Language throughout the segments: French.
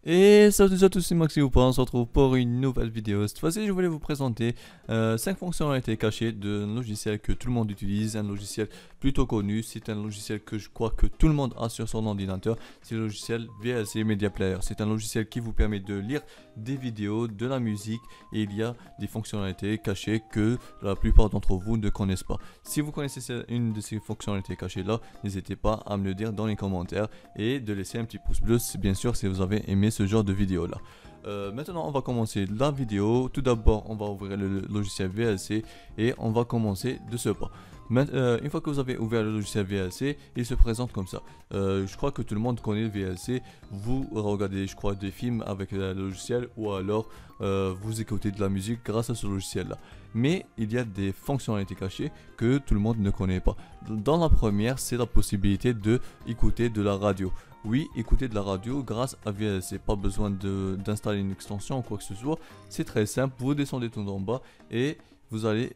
Et salut à tous, c'est Maxi ou pas, on se retrouve pour une nouvelle vidéo. Cette fois-ci, je voulais vous présenter 5 fonctionnalités cachées d'un logiciel que tout le monde utilise, un logiciel plutôt connu. C'est un logiciel que je crois que tout le monde a sur son ordinateur. C'est le logiciel VLC Media Player. C'est un logiciel qui vous permet de lire des vidéos, de la musique, et il y a des fonctionnalités cachées que la plupart d'entre vous ne connaissent pas. Si vous connaissez une de ces fonctionnalités cachées là, n'hésitez pas à me le dire dans les commentaires et de laisser un petit pouce bleu, bien sûr, si vous avez aimé ce genre de vidéo là. Maintenant on va commencer la vidéo. Tout d'abord on va ouvrir le logiciel VLC et on va commencer de ce pas. Une fois que vous avez ouvert le logiciel VLC, il se présente comme ça. Je crois que tout le monde connaît le VLC. Vous regardez, je crois, des films avec le logiciel, ou alors vous écoutez de la musique grâce à ce logiciel là. Mais il y a des fonctionnalités cachées que tout le monde ne connaît pas. Dans la première, c'est la possibilité de écouter de la radio. Oui, écouter de la radio grâce à VLC. Pas besoin d'installer une extension ou quoi que ce soit. C'est très simple. Vous descendez tout en bas et vous allez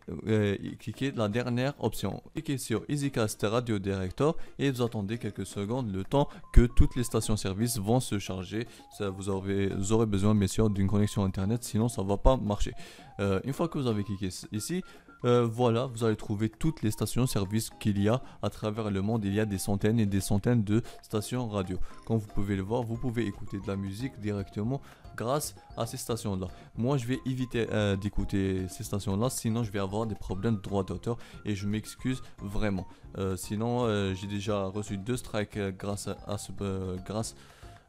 cliquer la dernière option. Cliquez sur EasyCast Radio Director et vous attendez quelques secondes, le temps que toutes les stations-service vont se charger. Ça, vous aurez besoin bien sûr d'une connexion internet, sinon ça ne va pas marcher. Une fois que vous avez cliqué ici, voilà, vous allez trouver toutes les stations-service qu'il y a à travers le monde. Il y a des centaines et des centaines de stations radio. Comme vous pouvez le voir, vous pouvez écouter de la musique directement grâce à ces stations-là. Moi, je vais éviter d'écouter ces stations-là, sinon je vais avoir des problèmes de droit d'auteur et je m'excuse vraiment. Sinon, j'ai déjà reçu 2 strikes grâce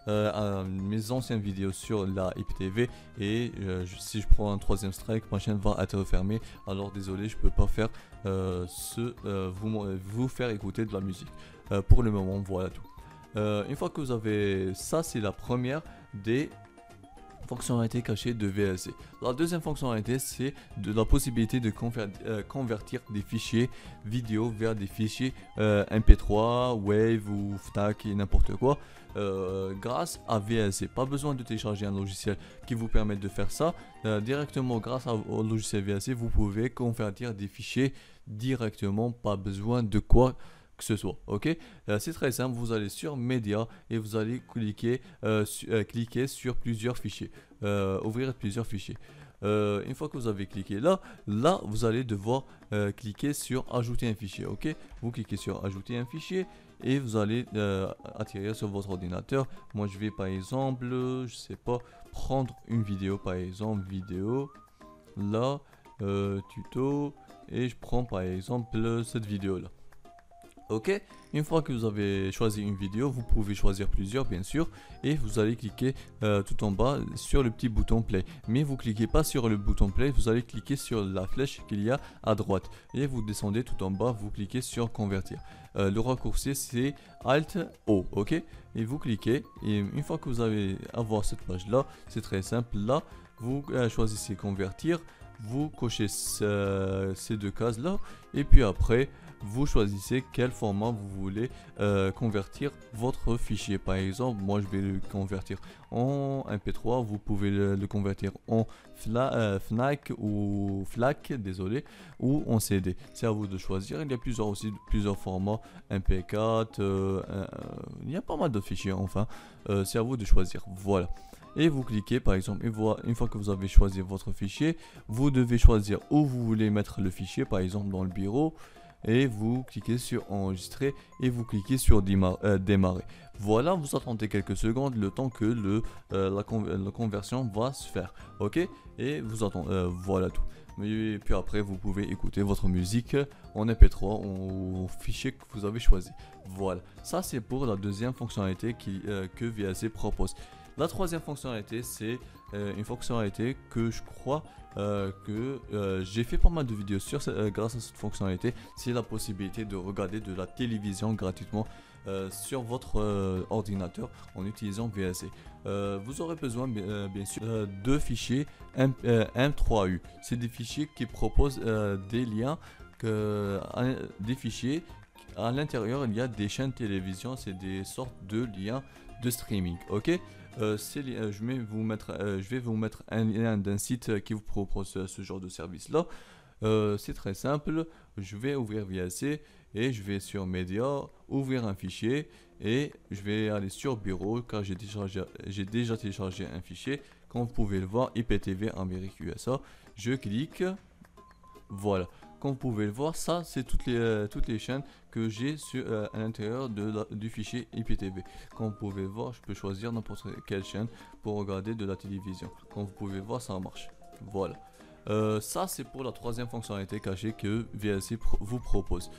à mes anciennes vidéos sur la IPTV, et si je prends un 3e strike, ma chaîne va être fermée. Alors désolé, je peux pas faire vous faire écouter de la musique. Pour le moment, voilà tout. Une fois que vous avez ça, c'est la première des fonctionnalité cachée de VLC. La deuxième fonctionnalité, c'est de la possibilité de convertir des fichiers vidéo vers des fichiers MP3, Wave ou FNAC et n'importe quoi grâce à VLC. Pas besoin de télécharger un logiciel qui vous permette de faire ça. Directement grâce au logiciel VLC, vous pouvez convertir des fichiers directement, pas besoin de quoi que ce soit. Ok, c'est très simple. Vous allez sur Média et vous allez cliquer sur plusieurs fichiers, ouvrir plusieurs fichiers. Une fois que vous avez cliqué là vous allez devoir cliquer sur ajouter un fichier. Ok, vous cliquez sur ajouter un fichier et vous allez atterrir sur votre ordinateur. Moi je vais par exemple, je sais pas, prendre une vidéo, par exemple vidéo là, tuto, et je prends par exemple cette vidéo là. Ok, une fois que vous avez choisi une vidéo, vous pouvez choisir plusieurs bien sûr, et vous allez cliquer tout en bas sur le petit bouton play. Mais vous cliquez pas sur le bouton play, vous allez cliquer sur la flèche qu'il y a à droite et vous descendez tout en bas, vous cliquez sur convertir. Le raccourci c'est Alt O, ok, et vous cliquez, et une fois que vous allez avoir cette page là, c'est très simple. Là vous choisissez convertir, vous cochez ces 2 cases là, et puis après vous choisissez quel format vous voulez convertir votre fichier. Par exemple, moi je vais le convertir en MP3, vous pouvez le convertir en FNAC ou FLAC, désolé, ou en CD. C'est à vous de choisir. Il y a plusieurs formats, MP4, il y a pas mal de fichiers, enfin, c'est à vous de choisir. Voilà. Et vous cliquez par exemple, une fois que vous avez choisi votre fichier, vous devez choisir où vous voulez mettre le fichier, par exemple dans le bureau, et vous cliquez sur enregistrer et vous cliquez sur démarrer. Voilà, vous attendez quelques secondes, le temps que la conversion va se faire. Ok, et vous attendez, voilà tout. Et puis après vous pouvez écouter votre musique en MP3 ou au fichier que vous avez choisi. Voilà, ça c'est pour la deuxième fonctionnalité que VLC propose. La troisième fonctionnalité, c'est une fonctionnalité que je crois que j'ai fait pas mal de vidéos sur grâce à cette fonctionnalité. C'est la possibilité de regarder de la télévision gratuitement sur votre ordinateur en utilisant VLC. Vous aurez besoin bien sûr de fichiers M3U. C'est des fichiers qui proposent des liens, des fichiers. À l'intérieur, il y a des chaînes télévision, c'est des sortes de liens de streaming. Ok, Je vais vous mettre un lien d'un site qui vous propose ce genre de service-là. C'est très simple. Je vais ouvrir VLC et je vais sur Média, ouvrir un fichier et je vais aller sur Bureau car j'ai déjà téléchargé un fichier. Comme vous pouvez le voir, IPTV Amérique USA. Je clique. Voilà. Comme vous pouvez le voir, ça c'est toutes les chaînes que j'ai à l'intérieur du fichier IPTV. Comme vous pouvez le voir, je peux choisir n'importe quelle chaîne pour regarder de la télévision. Comme vous pouvez le voir, ça marche. Voilà. Ça c'est pour la troisième fonctionnalité cachée que VLC vous propose.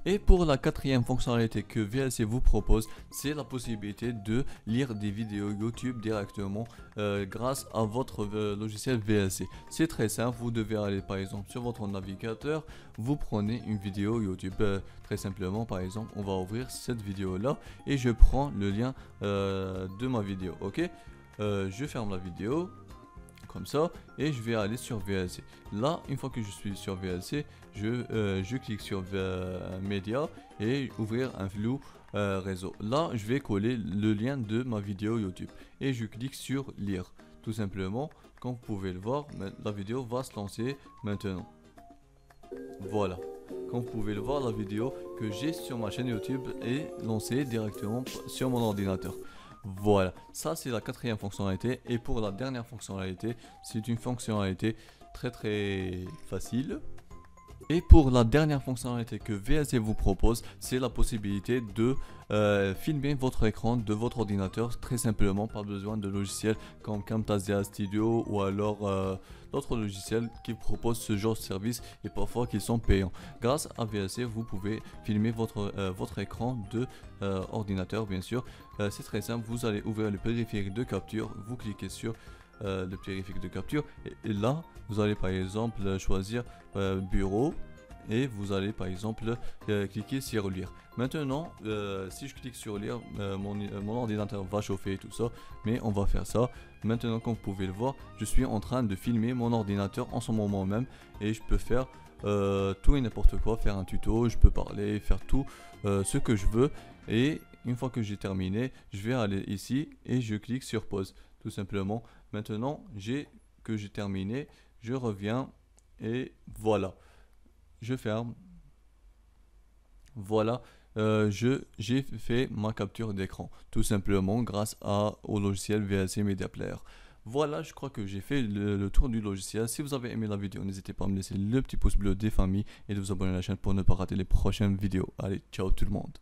Et pour la quatrième fonctionnalité que VLC vous propose, c'est la possibilité de lire des vidéos YouTube directement grâce à votre logiciel VLC. C'est très simple, vous devez aller par exemple sur votre navigateur, vous prenez une vidéo YouTube. Très simplement, par exemple, on va ouvrir cette vidéo là et je prends le lien de ma vidéo. Ok, je ferme la vidéo. Comme ça et je vais aller sur VLC. Là, une fois que je suis sur VLC, je clique sur Média et ouvrir un flou réseau. Là, je vais coller le lien de ma vidéo YouTube et je clique sur lire. Tout simplement, comme vous pouvez le voir, la vidéo va se lancer maintenant. Voilà. Comme vous pouvez le voir, la vidéo que j'ai sur ma chaîne YouTube est lancée directement sur mon ordinateur. Voilà, ça c'est la quatrième fonctionnalité. Et pour la dernière fonctionnalité, c'est une fonctionnalité très facile. Et pour la dernière fonctionnalité que VLC vous propose, c'est la possibilité de filmer votre écran de votre ordinateur très simplement, pas besoin de logiciels comme Camtasia Studio ou alors d'autres logiciels qui proposent ce genre de service et parfois qui sont payants. Grâce à VLC, vous pouvez filmer votre écran de ordinateur, bien sûr. C'est très simple, vous allez ouvrir le périphérique de capture, vous cliquez sur le périphérique de capture et là vous allez par exemple choisir bureau et vous allez par exemple cliquer sur lire. Maintenant si je clique sur lire, mon ordinateur va chauffer et tout ça, mais on va faire ça. Maintenant, comme vous pouvez le voir, je suis en train de filmer mon ordinateur en ce moment même et je peux faire tout et n'importe quoi, faire un tuto, je peux parler, faire tout ce que je veux. Et une fois que j'ai terminé, je vais aller ici et je clique sur pause. Tout simplement, maintenant que j'ai terminé, je reviens et voilà, je ferme. Voilà, j'ai fait ma capture d'écran tout simplement grâce au logiciel VLC Media Player. Voilà, je crois que j'ai fait le tour du logiciel. Si vous avez aimé la vidéo, n'hésitez pas à me laisser le petit pouce bleu des familles et de vous abonner à la chaîne pour ne pas rater les prochaines vidéos. Allez, ciao tout le monde.